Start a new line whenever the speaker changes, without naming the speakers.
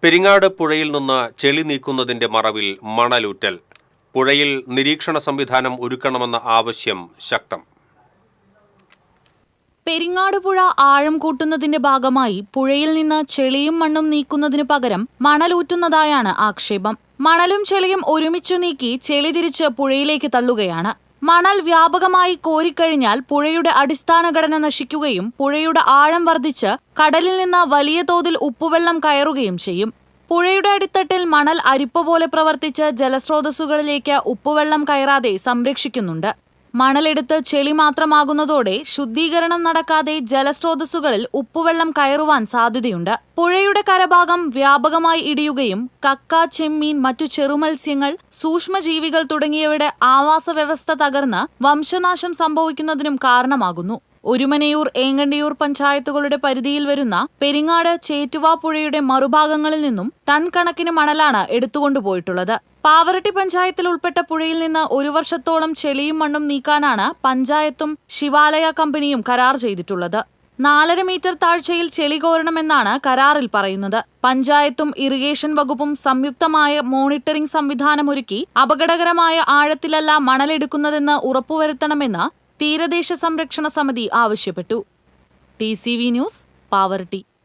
പെരിങ്ങാട് പുഴയിൽ നിന്ന് ചെളി നീക്കുന്നതിന്റെ മറവിൽ മണലൂറ്റൽ. പുഴയിൽ നിരീക്ഷണ സംവിധാനം ഒരുക്കണമെന്ന ആവശ്യം ശക്തം.
പെരിങ്ങാട് പുഴ ആഴം കൂട്ടുന്നതിന്റെ ഭാഗമായി പുഴയിൽ നിന്ന് ചെളിയും മണ്ണും നീക്കുന്നതിനു പകരം മണലൂറ്റുന്നതായാണ് ആക്ഷേപം. മണലും ചെളിയും ഒരുമിച്ചു നീക്കി ചെളി തിരിച്ച് പുഴയിലേക്ക് തള്ളുകയാണ്. മണൽ വ്യാപകമായി കോരിക്കഴിഞ്ഞാൽ പുഴയുടെ അടിസ്ഥാന ഘടന നശിക്കുകയും പുഴയുടെ ആഴം വർദ്ധിച്ച് കടലിൽ നിന്ന് വലിയ തോതിൽ ഉപ്പുവെള്ളം കയറുകയും ചെയ്യും. പുഴയുടെ അടിത്തട്ടിൽ മണൽ അരിപ്പ പോലെ പ്രവർത്തിച്ച് ജലസ്രോതസ്സുകളിലേക്ക് ഉപ്പുവെള്ളം കയറാതെ സംരക്ഷിക്കുന്നുണ്ട്. മണലെടുത്ത് ചെളി മാത്രമാകുന്നതോടെ ശുദ്ധീകരണം നടക്കാതെ ജലസ്രോതസ്സുകളിൽ ഉപ്പുവെള്ളം കയറുവാൻ സാധ്യതയുണ്ട്. പുഴയുടെ കരഭാഗം വ്യാപകമായി ഇടിയുകയും കക്ക, ചെമ്മീൻ, മറ്റു ചെറുമത്സ്യങ്ങൾ, സൂക്ഷ്മജീവികൾ തുടങ്ങിയവയുടെ ആവാസ വ്യവസ്ഥ തകർന്ന് വംശനാശം സംഭവിക്കുന്നതിനും കാരണമാകുന്നു. ഒരുമനയൂർ, ഏങ്ങണ്ടിയൂർ പഞ്ചായത്തുകളുടെ പരിധിയിൽ വരുന്ന പെരിങ്ങാട്, ചേറ്റുവ പുഴയുടെ മറുഭാഗങ്ങളിൽ നിന്നും ടൺ കണക്കിന് മണലാണ് എടുത്തുകൊണ്ടുപോയിട്ടുള്ളത്. പാവറട്ടി പഞ്ചായത്തിൽ ഉൾപ്പെട്ട പുഴയിൽ നിന്ന് 1 വർഷത്തോളം ചെളിയും മണ്ണും നീക്കാനാണ് പഞ്ചായത്തും ശിവാലയ കമ്പനിയും കരാർ ചെയ്തിട്ടുള്ളത്. 4.5 മീറ്റർ താഴ്ചയിൽ ചെളി കോരണമെന്നാണ് കരാറിൽ പറയുന്നത്. പഞ്ചായത്തും ഇറിഗേഷൻ വകുപ്പും സംയുക്തമായ മോണിറ്ററിംഗ് സംവിധാനമൊരുക്കി അപകടകരമായ ആഴത്തിലല്ല മണലെടുക്കുന്നതെന്ന് ഉറപ്പുവരുത്തണമെന്ന് തീരദേശ സംരക്ഷണ സമിതി ആവശ്യപ്പെട്ടു. TCV news, Pavaratti.